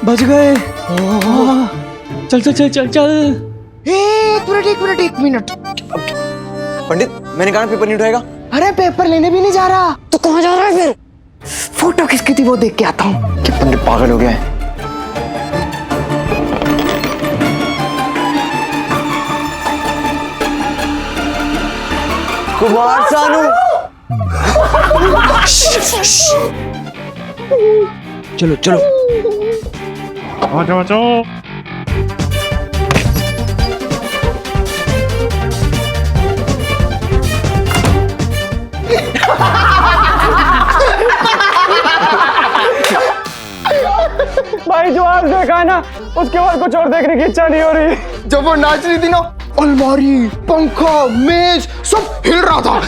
बच गए। चल चल चल चल चल। एक मिनट। पंडित, मैंने कहा पेपर नहीं उठाएगा। अरे पेपर लेने भी नहीं जा रहा तो कहाँ जा रहा है फिर? फोटो किसकी थी वो देख के आता हूँ। क्या पंडित पागल हो गया है? कुमार सानू। चलो चलो। भाई जो आज देखा है ना, उसके बाद कुछ और देखने की इच्छा नहीं हो रही। जब वो नाच रही थी ना, अलमारी, पंखा, मेज सब हिल रहा था।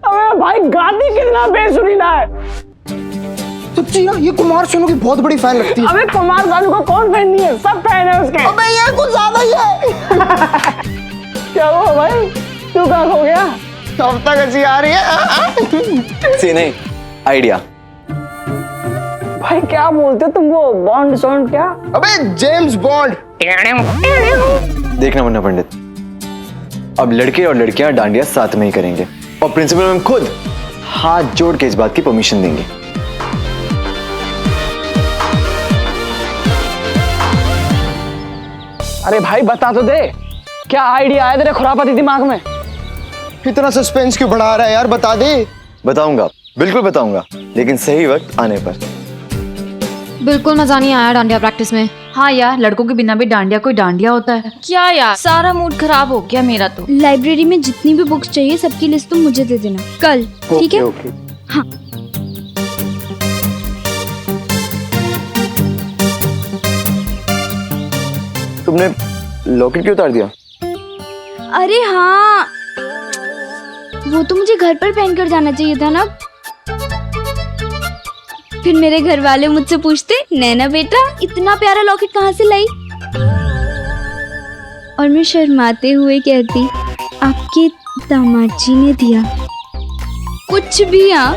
अबे भाई गाती कितना बेसुरीला है। सच्ची ना, ये कुमार सानू की बहुत बड़ी फैन लगती है। अबे कुमार सानू का कौन फैन नहीं है, सब फैन है उसके। अबे ये कुछ ज्यादा ही है। क्या हुआ भाई, तू कहाँ खो गया? अब तक अच्छी आ रही है। सी नहीं, आइडिया। भाई क्या बोलते हो तुम, वो बॉन्ड सॉन्ड क्या? अबे जेम्स बॉन्ड। देखना मुन्ना पंडित, अब लड़के और लड़कियां डांडिया साथ में ही करेंगे और प्रिंसिपल मैम खुद हाथ जोड़ के इस बात की परमिशन देंगे। अरे भाई बता तो दे, क्या आइडिया आया तेरे खुरापाती दिमाग में? इतना सस्पेंस क्यों बढ़ा रहा है यार, बता दे। बताऊंगा, बिल्कुल बताऊंगा, लेकिन सही वक्त आने पर। बिल्कुल मजा नहीं आया डांडिया प्रैक्टिस में। हाँ यार, लड़कों के बिना भी डांडिया कोई डांडिया होता है क्या यार? सारा मूड खराब हो गया मेरा तो। लाइब्रेरी में जितनी भी बुक्स चाहिए सबकी लिस्ट तुम मुझे दे देना कल, ठीक है? ओके। हाँ। तुमने लॉकेट क्यों उतार दिया? अरे हाँ, वो तो मुझे घर पर पहन कर जाना चाहिए था ना। फिर मेरे घर वाले मुझसे पूछते, नैना बेटा इतना प्यारा लॉकेट कहाँ से लाई? और मैं शर्माते हुए कहती, आपके दामाद जी ने दिया। कुछ भी। हाँ,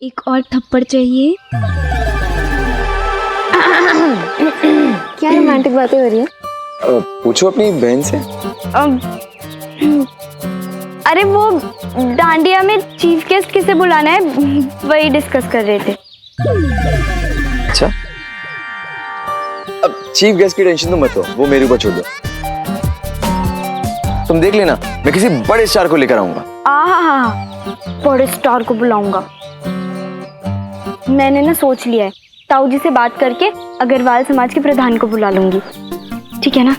एक और थप्पड़ चाहिए। क्या रोमांटिक बातें हो रही है? पूछो अपनी बहन से। अरे वो डांडिया में चीफ गेस्ट किसे बुलाना है वही डिस्कस कर रहे थे। अच्छा, अब चीफ गेस्ट की टेंशन तो मत लो, वो मेरे ऊपर छोड़ दो। तुम देख लेना, मैं किसी बड़े स्टार को लेकर आऊंगा। हाँ, बड़े स्टार को बुलाऊंगा। मैंने ना सोच लिया है, ताऊ जी से बात करके अग्रवाल समाज के प्रधान को बुला लूंगी, ठीक है ना?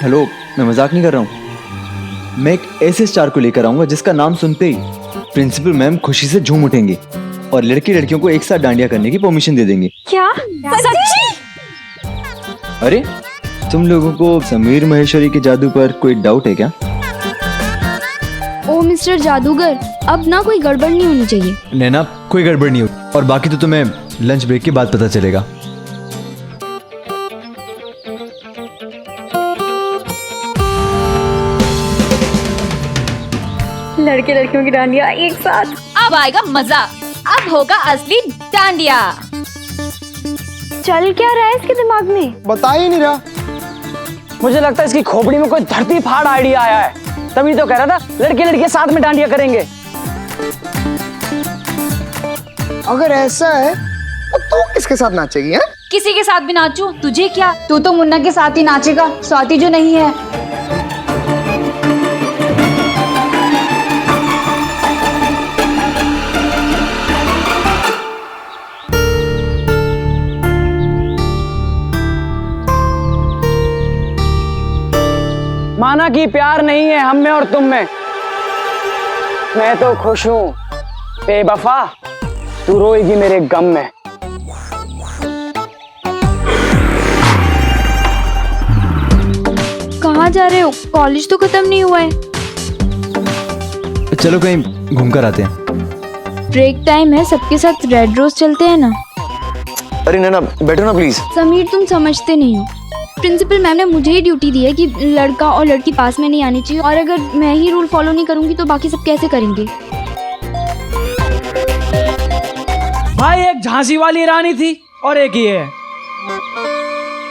हेलो, मैं मजाक नहीं कर रहा हूँ। मैं एक ऐसे स्टार को लेकर आऊंगा जिसका नाम सुनते ही प्रिंसिपल मैम खुशी से झूम उठेंगी और लड़की लड़कियों को एक साथ डांडिया करने की परमिशन दे देंगे। क्या सच्ची? अरे तुम लोगों को समीर महेश्वरी के जादू पर कोई डाउट है क्या? ओ मिस्टर जादूगर, अब ना कोई गड़बड़ नहीं होनी चाहिए। नैना, कोई गड़बड़ नहीं होगी और बाकी तो तुम्हें लंच ब्रेक के बाद पता चलेगा। लड़के लड़कियों की डांडिया एक साथ। अब आएगा मजा, अब होगा असली डांडिया। चल क्या रहा है इसके दिमाग में? बता ही नहीं रहा। मुझे लगता है इसकी खोपड़ी में कोई धरती फाड़ आइडिया आया है, तभी तो कह रहा था लड़के लड़के साथ में डांडिया करेंगे। अगर ऐसा है तो तू किसके साथ नाचेगी? हैं? किसी के साथ भी नाचूं, तुझे क्या? तू तो मुन्ना के साथ ही नाचेगा, स्वाति जो नहीं है। माना कि प्यार नहीं है हम में और तुम में। मैं तो खुश हूं बेवफा, तू रोएगी मेरे गम में। कहाँ जा रहे हो? कॉलेज तो खत्म नहीं हुआ है। चलो कहीं घूमकर आते हैं। ब्रेक टाइम है, सबके साथ रेड रोज चलते हैं ना। अरे नैना बैठो ना प्लीज। समीर तुम समझते नहीं हो। प्रिंसिपल मैम ने मुझे ही ड्यूटी दी है कि लड़का और लड़की पास में नहीं आनी चाहिए, और अगर मैं ही रूल फॉलो नहीं करूंगी तो बाकी सब कैसे करेंगे? भाई एक झांसी वाली रानी थी और एक ये है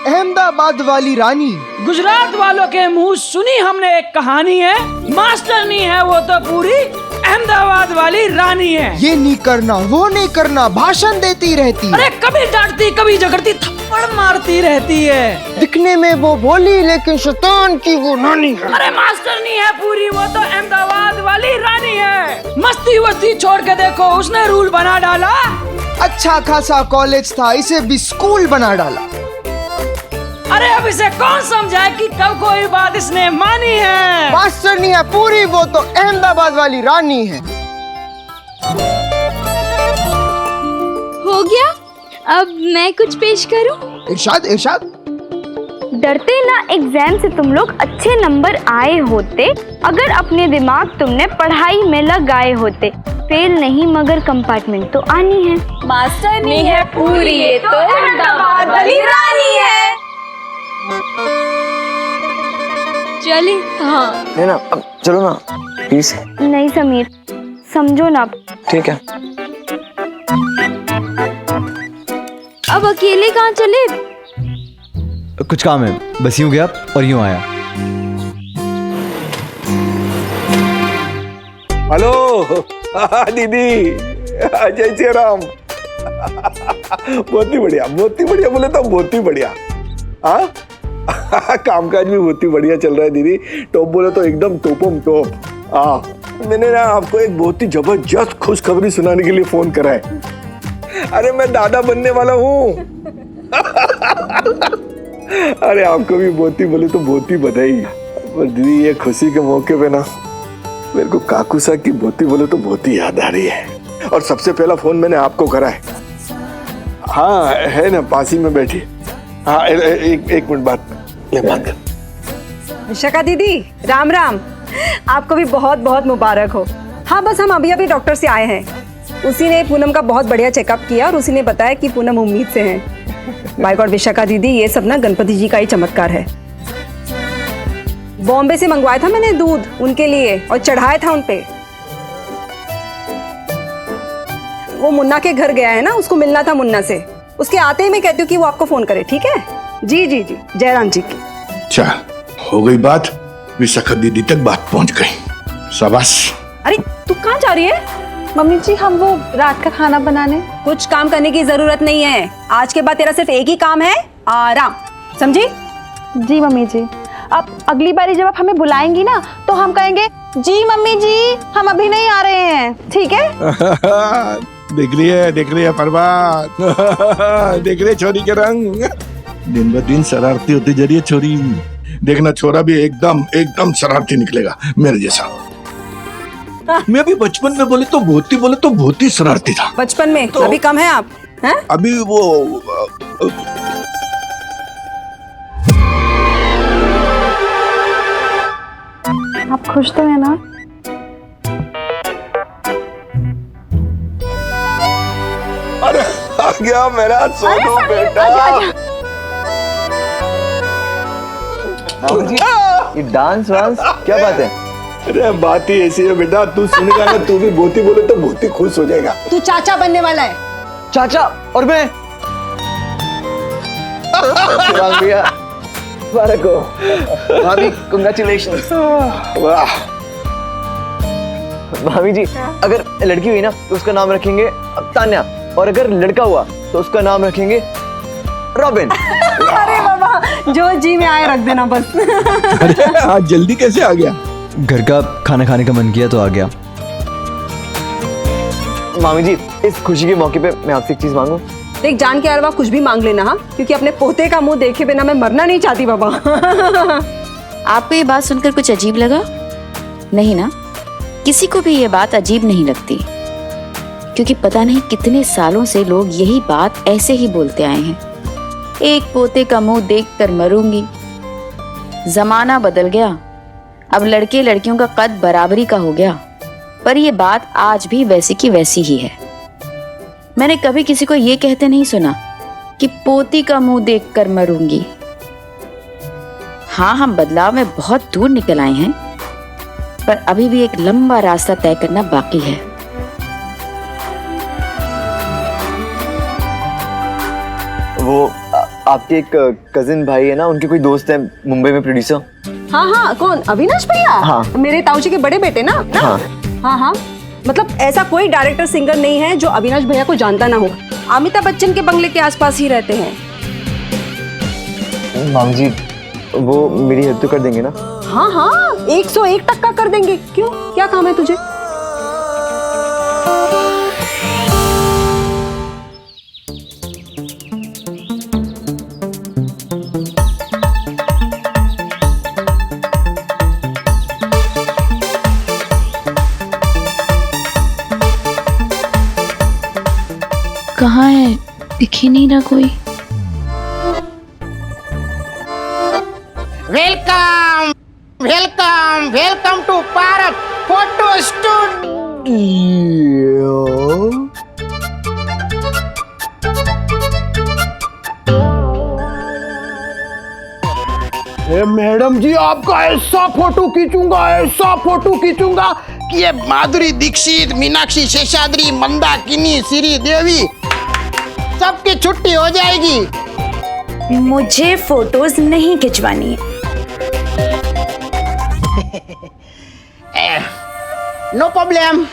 अहमदाबाद वाली रानी। गुजरात वालों के मुंह सुनी हमने एक कहानी है, मास्टर नहीं है वो तो पूरी अहमदाबाद वाली रानी है। ये नहीं करना, वो नहीं करना, भाषण देती रहती है। अरे कभी डांटती कभी झगड़ती, थप्पड़ मारती रहती है। दिखने में वो बोली लेकिन शैतान की वो नानी है। अरे मास्टर नहीं है पूरी, वो तो अहमदाबाद वाली रानी है। मस्ती वस्ती छोड़ के देखो, उसने रूल बना डाला। अच्छा खासा कॉलेज था, इसे भी स्कूल बना डाला। अरे अब इसे कौन समझाए कि कब कोई बात इसने मानी है। मास्टर नहीं है पूरी, वो तो अहमदाबाद वाली रानी है। हो गया, अब मैं कुछ पेश करूं? इरशाद इरशाद। डरते ना एग्जाम से तुम लोग अच्छे नंबर आए होते, अगर अपने दिमाग तुमने पढ़ाई में लगाए होते। फेल नहीं मगर कंपार्टमेंट तो आनी है। मास्टर नहीं है पूरी, ये तो अहमदाबाद वाली रानी है। चले। हाँ नैना अब चलो ना प्लीज। नहीं समीर, समझो ना, ठीक है। अब अकेले कहाँ चले? कुछ काम है, बस यूं गया और यूं आया। हेलो दीदी, जय श्री राम। बहुत ही बढ़िया बोले तो बहुत ही बढ़िया। हाँ कामकाज भी बहुत ही बढ़िया चल रहा है दीदी। टॉप बोले तो एकदम टॉपम टॉप। हाँ मैंने ना आपको एक बहुत ही जबरदस्त खुशखबरी सुनाने के लिए फोन करा है। अरे मैं दादा बनने वाला हूँ। अरे आपको भी बहुत ही बोले तो बहुत ही बधाई। पर दीदी ये खुशी के मौके पे ना मेरे को काकू साहब की बहुत ही बोले तो बहुत ही याद आ रही है। और सबसे पहला फोन मैंने आपको करा है। हाँ है ना, पास ही में बैठी। हाँ एक मिनट बात कर। विशाखा दीदी राम राम, आपको भी बहुत बहुत मुबारक हो। हाँ बस हम अभी डॉक्टर से आए हैं। उसी ने पूनम का बहुत बढ़िया चेकअप किया और उसी ने बताया कि पूनम उम्मीद से हैं। बाय गॉड विशाखा दीदी, ये सब ना गणपति जी का ही चमत्कार है। बॉम्बे से मंगवाया था मैंने दूध उनके लिए और चढ़ाया था उनपे। वो मुन्ना के घर गया है ना, उसको मिलना था मुन्ना से। उसके आते ही मैं कहती हूँ कि वो आपको फोन करे। ठीक है? जी जी जी, जयराम जी की। अच्छा हो गई बात, विशाखा दीदी तक बात पहुंच गई। शाबाश। अरे तू कहाँ जा रही है? मम्मी जी हम वो रात का खाना बनाने। कुछ काम करने की जरूरत नहीं है। आज के बाद तेरा सिर्फ एक ही काम है, आराम। समझी? जी मम्मी जी, अब अगली बारी जब आप हमें बुलाएंगी ना तो हम कहेंगे जी मम्मी जी हम अभी नहीं आ रहे हैं। ठीक है? देख रही है परबात। देख रही है छोरी के रंग, दिन ब दिन शरारती होती जा रही है छोरी। देखना छोरा भी एकदम शरारती निकलेगा मेरे जैसा। मैं अभी बचपन में बोले तो बहुत ही शरारती था। बचपन में तो अभी कम है आप हैं? अभी वो आप खुश तो है ना? अरे आ गया मेरा सोनू बेटा। ये डांस वांस क्या बात है? अरे बात ही ऐसी है बेटा, तू सुनेगा ना तू भी बहुत ही बोले तो बहुत ही खुश हो जाएगा। तू चाचा बनने वाला है। चाचा और मैं भैया मुबारक हो। भाभी कांग्रेचुलेशंस। वाह भाभी जी, अगर लड़की हुई ना तो उसका नाम रखेंगे तान्या, और अगर लड़का हुआ तो उसका नाम रखेंगे रॉबिन। अरे बाबा जो जी में आए रख देना बस। अरे आज जल्दी कैसे आ गया? घर का खाना खाने का मन किया तो आ गया। मामी जी इस खुशी के मौके पे मैं आपसे एक चीज मांगू? देख जान के अलावा कुछ भी मांग लेना। हाँ क्योंकि अपने पोते का मुंह देखे बिना मैं मरना नहीं चाहती बाबा। आपको ये बात सुनकर कुछ अजीब लगा? नहीं ना? किसी को भी ये बात अजीब नहीं लगती, क्योंकि पता नहीं कितने सालों से लोग यही बात ऐसे ही बोलते आए हैं। एक पोते का मुंह देखकर मरूंगी। जमाना बदल गया, अब लड़के लड़कियों का कद बराबरी का हो गया, पर यह बात आज भी वैसी की वैसी ही है। मैंने कभी किसी को ये कहते नहीं सुना कि पोती का मुंह देखकर मरूंगी। हाँ, हम बदलाव में बहुत दूर निकल आए हैं, पर अभी भी एक लंबा रास्ता तय करना बाकी है। वो आपके एक कजिन भाई है ना, उनके कोई दोस्त है मुंबई में प्रोड्यूसर। हाँ हाँ, कौन? अविनाश भैया? हाँ। मेरे ताऊजी के बड़े बेटे ना? हाँ हाँ हाँ, मतलब ऐसा कोई डायरेक्टर सिंगर नहीं है जो अविनाश भैया को जानता ना हो। अमिताभ बच्चन के बंगले के आसपास ही रहते हैं। माम जी, वो मेरी हेल्प तो कर देंगे ना? हाँ हाँ, 101% कर देंगे। क्यों, क्या काम है तुझे? कहाँ है? दिख ही नहीं रहा कोई। Welcome welcome welcome to park photo studio. Madam ji, आपका ऐसा फोटो खींचूंगा कि ये माधुरी दीक्षित, मीनाक्षी शेषाद्री, मंदाकिनी, श्री देवी सबकी छुट्टी हो जाएगी। मुझे फोटोज नहीं खिंचवानी है। No problem.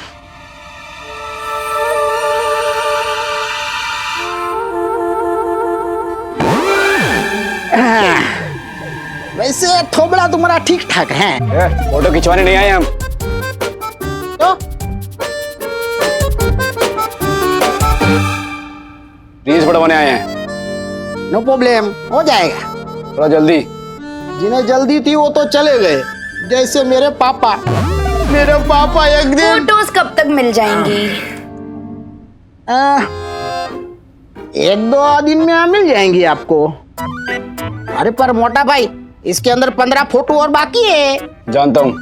वैसे थोबड़ा तुम्हारा ठीक ठाक है। फोटो खिंचवाने नहीं आए हम। तो रील्स बनवाने आए हैं। नो प्रॉब्लम, हो जाएगा। थोड़ा जल्दी। जिन्हें जल्दी थी वो तो चले गए, जैसे मेरे पापा एक दिन। फोटोज कब तक मिल जाएंगी? 1-2 दिन में मिल जाएंगी आपको। अरे पर मोटा भाई, इसके अंदर 15 फोटो और बाकी है। जानता हूँ,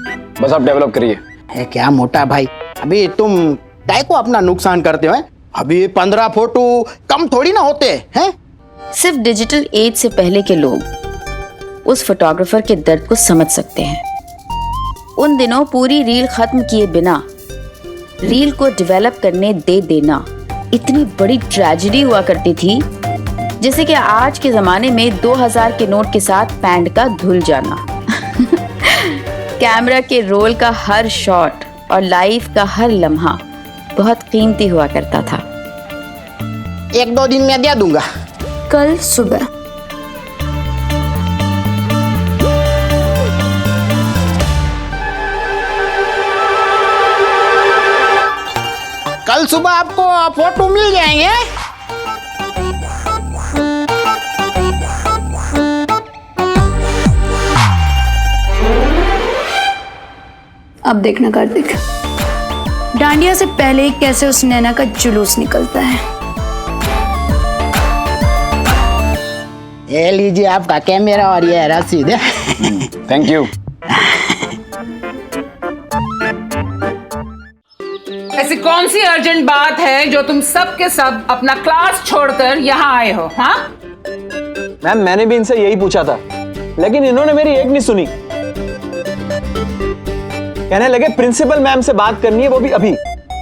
बस आप डेवलप करिए। है क्या मोटा भाई, अभी तुम काय को अपना नुकसान करते हो? अभी 15 फोटो कम थोड़ी ना होते हैं। सिर्फ डिजिटल एज से पहले के लोग उस फोटोग्राफर के दर्द को समझ सकते हैं। उन दिनों पूरी रील खत्म किए बिना रील को डेवलप करने दे देना इतनी बड़ी ट्रेजेडी हुआ करती थी, जैसे कि आज के जमाने में 2000 के नोट के साथ पैंट का धुल जाना। कैमरा के रोल का हर शॉट और लाइफ का हर लम्हा बहुत कीमती हुआ करता था। 1-2 दिन में दे दूंगा। कल सुबह। कल सुबह आपको फोटो मिल जाएंगे। अब देखना कार्तिक, डांडिया से पहले कैसे उस नैना का जुलूस निकलता है। ये लीजिए आपका कैमरा और ये रसीद। Thank you. ऐसी कौन सी अर्जेंट बात है जो तुम सब के सब अपना क्लास छोड़कर यहाँ आए हो? हाँ मैम, मैंने भी इनसे यही पूछा था, लेकिन इन्होंने मेरी एक नहीं सुनी। कहने लगे प्रिंसिपल मैम से बात करनी है, वो भी अभी।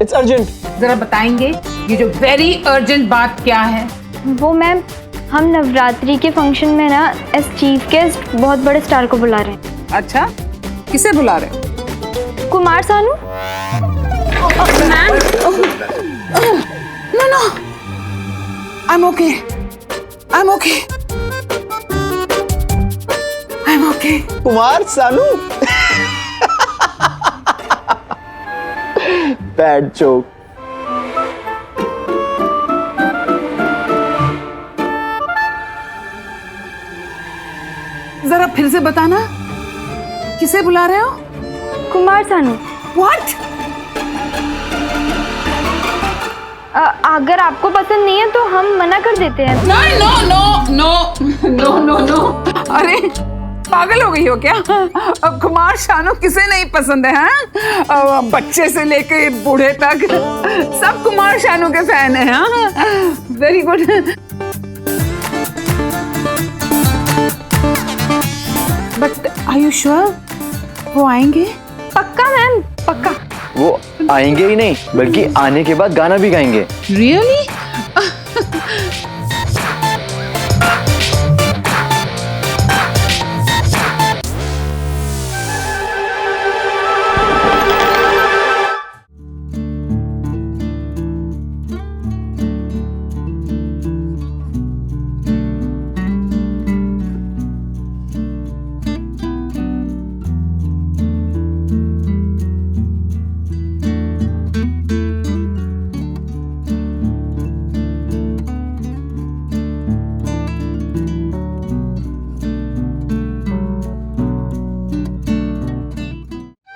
It's urgent. जरा बताएंगे ये जो वेरी अर्जेंट बात क्या है? वो मैम, हम नवरात्रि के फंक्शन में ना एज चीफ गेस्ट बहुत बड़े स्टार को बुला रहे हैं। अच्छा, किसे बुला रहे? Kumar Sanu. Ma'am, no, I am okay. Kumar Sanu. Bad joke. जरा फिर से बताना। किसे बुला रहे हो? कुमार सानू। What? अगर आपको पसंद नहीं है तो हम मना कर देते हैं। No, no, no, no, no, no, no. अरे पागल हो गई हो क्या? अब कुमार शानू किसे नहीं पसंद है? हाँ, बच्चे से लेके बूढ़े तक सब कुमार शानू के फैन हैं। हाँ, very good. But are you sure वो आएंगे? पक्का मैम, पक्का। वो आएंगे ही नहीं बल्कि आने के बाद गाना भी गाएंगे। Really?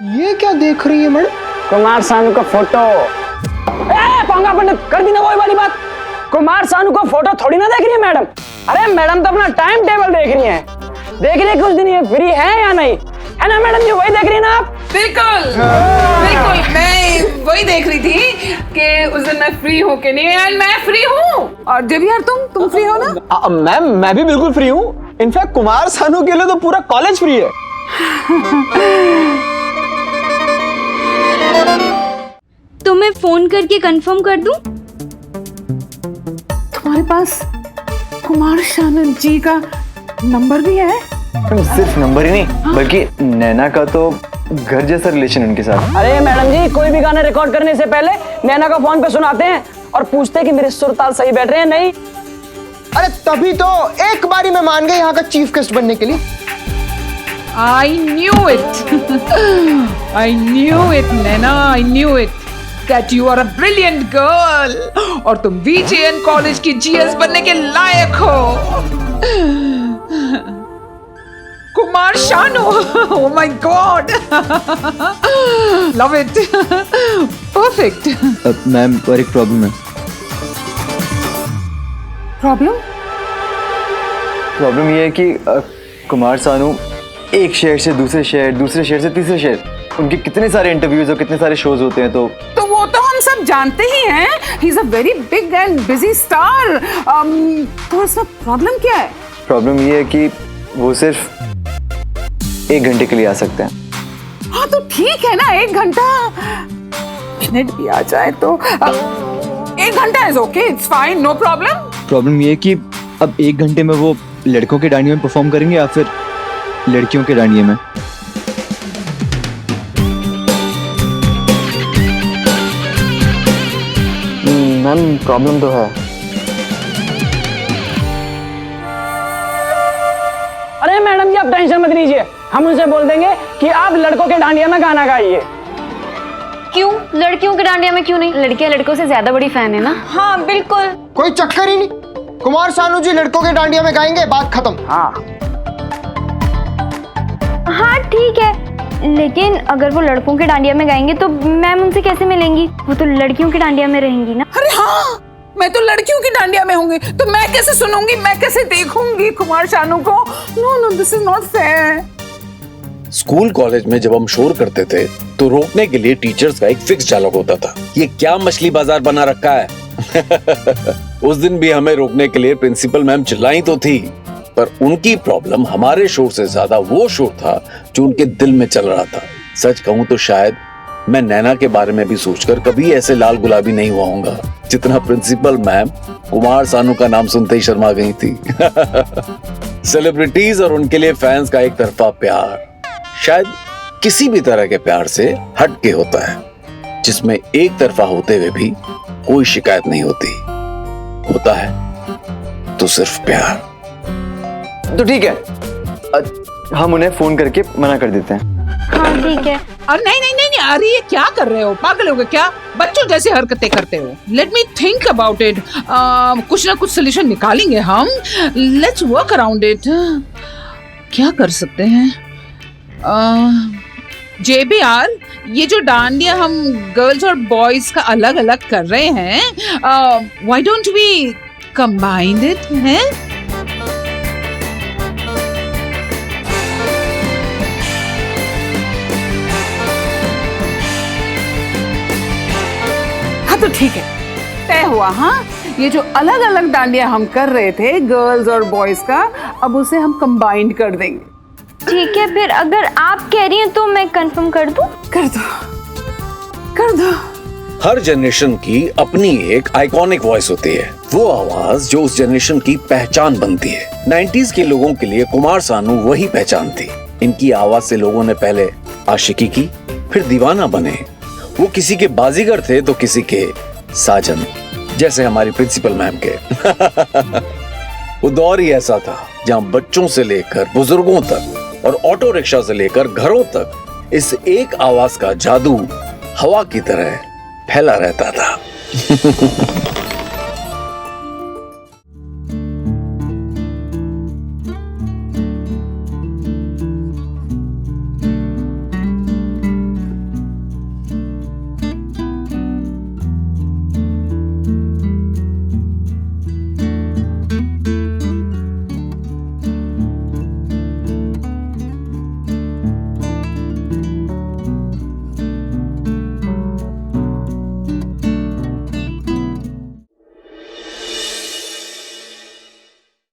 ये क्या देख रही है मैडम? कुमार सानू का फोटो। पंगा पंडित, कर दी ना वही वाली बात। कुमार सानू का फोटो थोड़ी ना देख रही है मैडम। अरे मैडम तो अपना टाइम टेबल देख रही है, देख रही है कि उस दिन ये फ्री है या नहीं, है ना मैडम जी? वही देख रही है ना आप? बिल्कुल बिल्कुल, मैं वही देख रही थी कि उस दिन मैं फ्री हूँ कि नहीं, एंड मैं फ्री हूँ। और जब यार तुम फ्री हो ना? मैम मैं भी बिल्कुल फ्री हूँ। इनफैक्ट कुमार सानू के लिए तो पूरा कॉलेज फ्री है। तो मैं फोन करके कंफर्म कर दूं? तुम्हारे पास कुमार शानू जी का नंबर भी है? सिर्फ नंबर ही नहीं बल्कि नैना का तो घर जैसा रिलेशन उनके साथ। अरे मैडम जी, कोई भी गाना रिकॉर्ड करने से पहले नैना का फोन पे सुनाते हैं और पूछते हैं कि मेरे सुर ताल सही बैठ रहे हैं नहीं। अरे तभी तो एक बारी में मान गए यहाँ का चीफ गेस्ट बनने के लिए। I knew it. I knew it, Naina. I knew it. That you are a brilliant girl. और तुम VJN कॉलेज की GS बनने के लायक हो। Kumar Sanu, oh my God. Love it. Perfect. Ma'am पर एक प्रॉब्लम है। Problem? प्रॉब्लम ये है कि कुमार सानू एक शहर से दूसरे शहर से तीसरे शहर, उनके कितने सारे इंटरव्यूज और कितने सारे शोज होते हैं। तो वो तो हम सब जानते ही हैं। He's a very big and busy star. तो इसमें प्रॉब्लम क्या है? प्रॉब्लम ये है कि वो सिर्फ 1 घंटे के लिए आ सकते हैं। हाँ तो ठीक है ना, 1 घंटा, मिनट भी आ जाए तो 1 घंटा is okay, it's fine, no problem. Problem ये है कि अब 1 घंटे में वो लड़कों के डांडिया में परफॉर्म करेंगे या फिर लड़कियों के डांडिया में? मैम प्रॉब्लम तो है। अरे मैडम जी, आप टेंशन मत लीजिए, हम उनसे बोल देंगे कि आप लड़कों के डांडिया में गाना गाइए। क्यों? लड़कियों के डांडिया में क्यों नहीं? लड़कियां लड़कों से ज्यादा बड़ी फैन है ना। हाँ बिल्कुल, कोई चक्कर ही नहीं। कुमार सानू जी लड़कों के डांडिया में गाएंगे, बात खत्म। हाँ ठीक है, लेकिन अगर वो लड़कों के डांडिया में गाएंगे तो मैम उनसे कैसे मिलेंगी? वो तो लड़कियों के डांडिया में रहेंगी ना। अरे हाँ, मैं तो लड़कियों की डांडिया में होंगी तो मैं कैसे सुनूंगी, मैं कैसे देखूंगी कुमार शानू को? No no, this is not fair. School college में जब हम शोर करते थे तो रोकने के लिए टीचर्स का एक फिक्स डायलॉग होता था, ये क्या मछली बाजार बना रखा है। उस दिन भी हमें रोकने के लिए प्रिंसिपल मैम चिल्लाई तो थी, पर उनकी प्रॉब्लम हमारे शोर से ज्यादा वो शोर था जो उनके दिल में चल रहा था। सच कहूं तो शायद मैं नैना के बारे में भी सोचकर कभी ऐसे लाल गुलाबी नहीं हुआ होऊंगा जितना प्रिंसिपल मैम कुमार सानू का नाम सुनते ही शर्मा गई थी। सेलिब्रिटीज और उनके लिए फैंस का एक तरफा प्यार शायद किसी भी तरह के प्यार से हट के होता है, जिसमें एक तरफा होते हुए भी कोई शिकायत नहीं होती। होता है तो सिर्फ प्यार। तो ठीक है, हम उन्हें फोन करके मना कर देते हैं। हाँ ठीक है। और नहीं नहीं नहीं, अरे ये क्या कर रहे हो? पागल हो गए क्या? बच्चों जैसी हरकतें करते हो। Let me think about it. कुछ ना कुछ सोल्यूशन निकालेंगे हम। Let's work around it. क्या कर सकते हैं? JBR, ये जो डांडिया हम गर्ल्स और बॉयज का अलग अलग कर रहे हैं, why don't we combine it, हैं? हाँ तो ठीक है, तय हुआ। हाँ, ये जो अलग अलग डांडिया हम कर रहे थे गर्ल्स और बॉयज का, अब उसे हम कंबाइंड कर देंगे। ठीक है, फिर अगर आप कह रही हैं तो मैं कंफर्म कर दूं? कर दो, कर दो। हर जनरेशन की अपनी एक आइकॉनिक वॉइस होती है, वो आवाज जो उस जनरेशन की पहचान बनती है। 90s के लोगों के लिए कुमार सानू वही पहचान थी। इनकी आवाज से लोगों ने पहले आशिकी की, फिर दीवाना बने। वो किसी के बाजीगर थे तो किसी के साजन, जैसे हमारी प्रिंसिपल मैम के। वो दौर ही ऐसा था जहां बच्चों से लेकर बुजुर्गों तक और ऑटो रिक्शा से लेकर घरों तक इस एक आवाज का जादू हवा की तरह फैला रहता था।